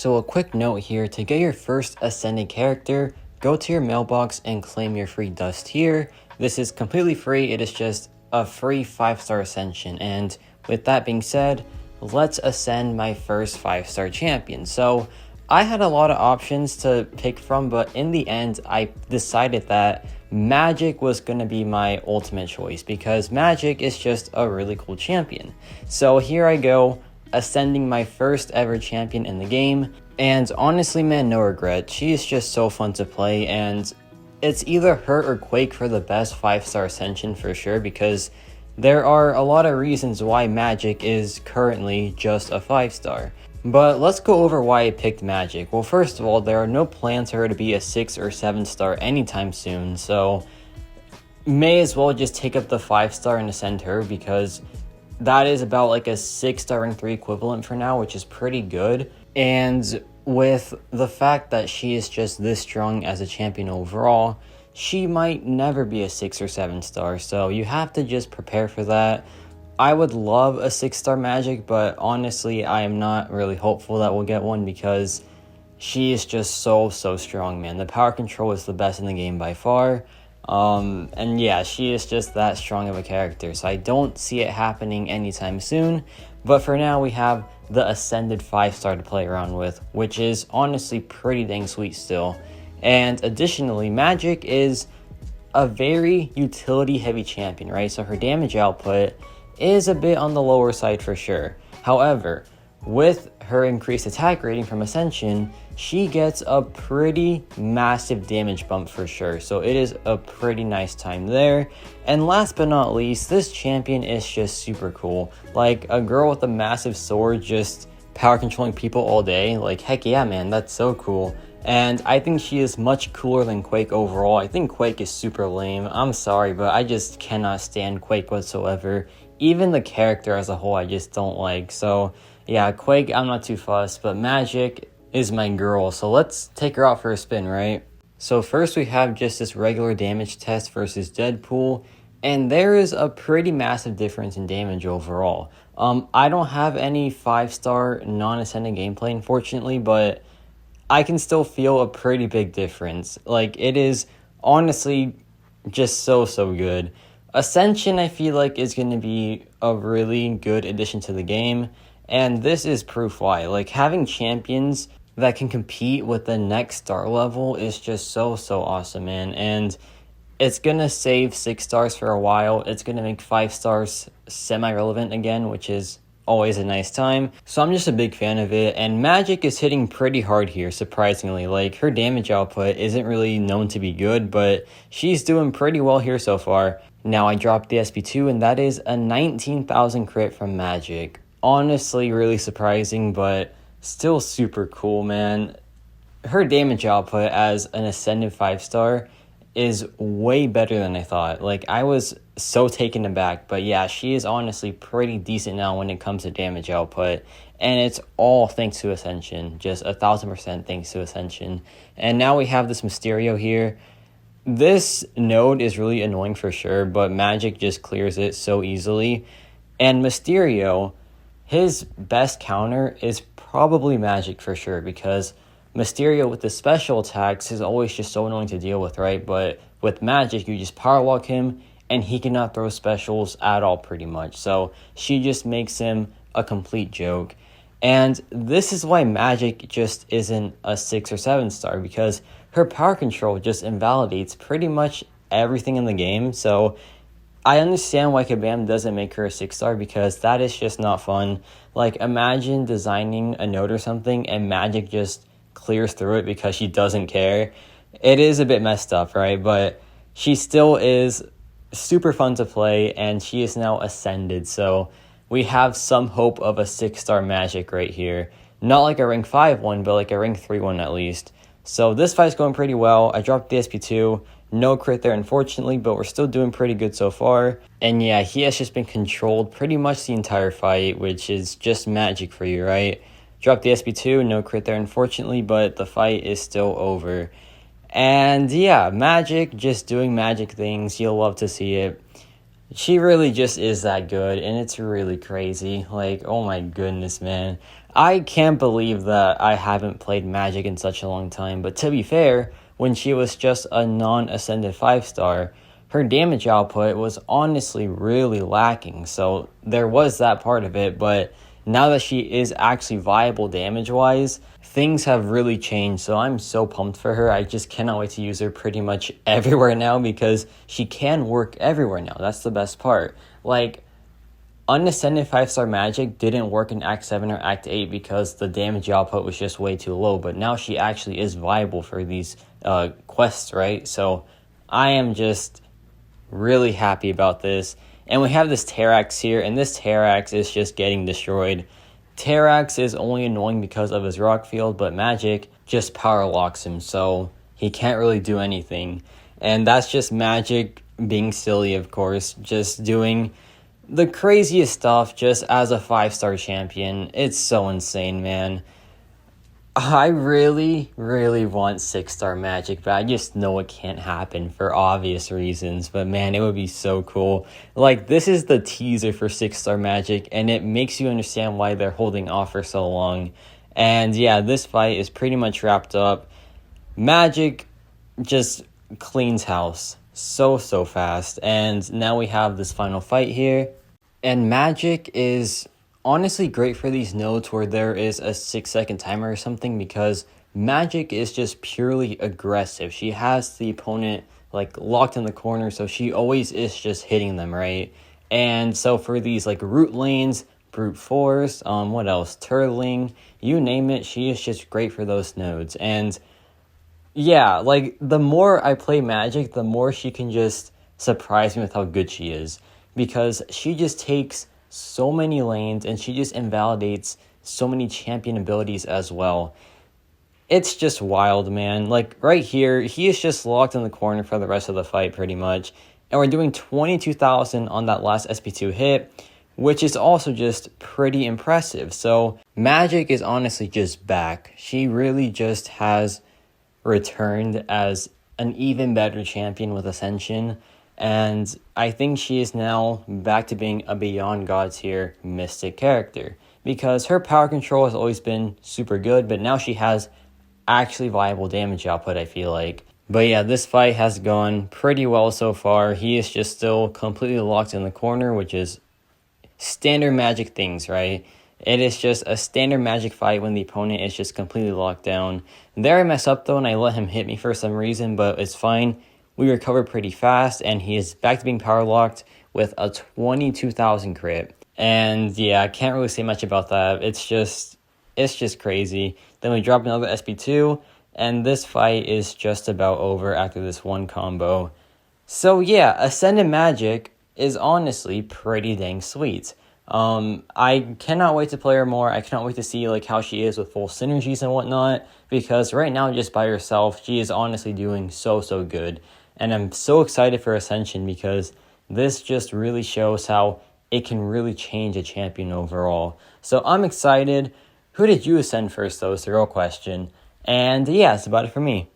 So a quick note here, to get your first ascended character, go to your mailbox and claim your free dust here. This is completely free, it is just a free 5-star ascension. And with that being said, let's ascend my first 5-star champion. So I had a lot of options to pick from, but in the end, I decided that Magik was going to be my ultimate choice because Magik is just a really cool champion. So here I go, ascending my first ever champion in the game, and honestly man, no regret. She is just so fun to play, and it's either her or Quake for the best 5-star ascension for sure, because there are a lot of reasons why Magik is currently just a 5-star. But let's go over why I picked Magik. Well, first of all, there are no plans for her to be a 6 or 7-star anytime soon, so may as well just take up the 5-star and ascend her, because that is about like a 6-star rank 3 equivalent for now, which is pretty good. And with the fact that she is just this strong as a champion overall, she might never be a 6 or 7-star, so you have to just prepare for that. I would love a 6-star Magik, but honestly, I am not really hopeful that we'll get one because she is just so strong, man. The power control is the best in the game by far. And yeah, she is just that strong of a character, so I don't see it happening anytime soon. But for now, we have the Ascended 5-star to play around with, which is honestly pretty dang sweet still. And additionally, Magik is a very utility-heavy champion, right? So her damage output is a bit on the lower side for sure. However, with her increased attack rating from Ascension, she gets a pretty massive damage bump for sure, so it is a pretty nice time there. And last but not least, this champion is just super cool. Like, a girl with a massive sword just power controlling people all day, like heck yeah man, that's so cool. And I think she is much cooler than Quake overall. I think Quake is super lame, I'm sorry, but I just cannot stand Quake whatsoever. Even the character as a whole I just don't like. So yeah, Quake I'm not too fussed, but Magik is my girl. So let's take her out for a spin, right? So first we have just this regular damage test versus Deadpool, and there is a pretty massive difference in damage overall. I don't have any 5-star non-ascending gameplay unfortunately, but I can still feel a pretty big difference. Like, it is honestly just so good. Ascension I feel like is going to be a really good addition to the game, and this is proof why. Like, having champions that can compete with the next star level is just so awesome, man. And it's going to save 6 stars for a while. It's going to make 5 stars semi-relevant again, which is always a nice time. So I'm just a big fan of it, and Magik is hitting pretty hard here, surprisingly. Like, her damage output isn't really known to be good, but she's doing pretty well here so far. Now I dropped the SP2, and that is a 19,000 crit from Magik. Honestly, really surprising, but still super cool, man. Her damage output as an Ascended 5-star is way better than I thought. Like, I was so taken aback, but yeah, she is honestly pretty decent now when it comes to damage output, and it's all thanks to Ascension, just 1000% thanks to Ascension. And now we have this Mysterio here. This node is really annoying for sure, but Magik just clears it so easily. And Mysterio, his best counter is probably Magik for sure, because Mysterio with the special attacks is always just so annoying to deal with, right? But with Magik, you just power walk him, and he cannot throw specials at all pretty much. So she just makes him a complete joke. And this is why Magik just isn't a 6 or 7-star, because her power control just invalidates pretty much everything in the game. So I understand why Kabam doesn't make her a 6-star, because that is just not fun. Like, imagine designing a node or something and Magik just clears through it because she doesn't care. It is a bit messed up, right? But she still is super fun to play, and she is now Ascended. So we have some hope of a 6-star Magik right here. Not like a rank 5 one, but like a rank 3 one at least. So this fight's going pretty well. I dropped the SP2. No crit there, unfortunately, but we're still doing pretty good so far. And yeah, he has just been controlled pretty much the entire fight, which is just magic for you, right? Dropped the SP2, no crit there, unfortunately, but the fight is still over. And yeah, Magik just doing magic things. You'll love to see it. She really just is that good, and it's really crazy. Like, oh my goodness, man. I can't believe that I haven't played Magic in such a long time, but to be fair, when she was just a non-ascended 5-star, her damage output was honestly really lacking, so there was that part of it, but now that she is actually viable damage-wise, things have really changed, so I'm so pumped for her. I just cannot wait to use her pretty much everywhere now because she can work everywhere now. That's the best part. Like, Unascended 5-star Magic didn't work in Act 7 or Act 8 because the damage output was just way too low, but now she actually is viable for these quests, right? So I am just really happy about this. And we have this Terrax here, and this Terrax is just getting destroyed. Terrax is only annoying because of his rock field, but Magik just power locks him, so he can't really do anything. And that's just Magik being silly, of course, just doing the craziest stuff just as a 5-star champion. It's so insane, man. I really, really want 6-star Magik, but I just know it can't happen for obvious reasons. But man, it would be so cool. Like, this is the teaser for 6-star Magik, and it makes you understand why they're holding off for so long. And yeah, this fight is pretty much wrapped up. Magik just cleans house so fast. And now we have this final fight here. And Magik is honestly great for these nodes where there is a 6-second timer or something, because Magik is just purely aggressive. She has the opponent like locked in the corner, so she always is just hitting them, right? And so for these like root lanes, brute force, what else, turtling, you name it, she is just great for those nodes. And yeah, like the more I play Magik, the more she can just surprise me with how good she is, because she just takes so many lanes and she just invalidates so many champion abilities as well. It's just wild, man. Like right here, he is just locked in the corner for the rest of the fight pretty much. And we're doing 22,000 on that last SP2 hit, which is also just pretty impressive. So Magik is honestly just back. She really just has returned as an even better champion with Ascension. And I think she is now back to being a Beyond God tier Mystic character, because her power control has always been super good, but now she has actually viable damage output, I feel like. But yeah, this fight has gone pretty well so far. He is just still completely locked in the corner, which is standard Magik things, right? It is just a standard Magik fight when the opponent is just completely locked down. There I mess up though, and I let him hit me for some reason, but it's fine. We recovered pretty fast, and he is back to being power locked with a 22,000 crit. And yeah, I can't really say much about that. It's just crazy. Then we drop another SP2, and this fight is just about over after this one combo. So yeah, Ascended Magik is honestly pretty dang sweet. I cannot wait to play her more. I cannot wait to see like how she is with full synergies and whatnot, because right now just by herself, she is honestly doing so good. And I'm so excited for Ascension, because this just really shows how it can really change a champion overall. So I'm excited. Who did you ascend first though is the real question. And yeah, that's about it for me.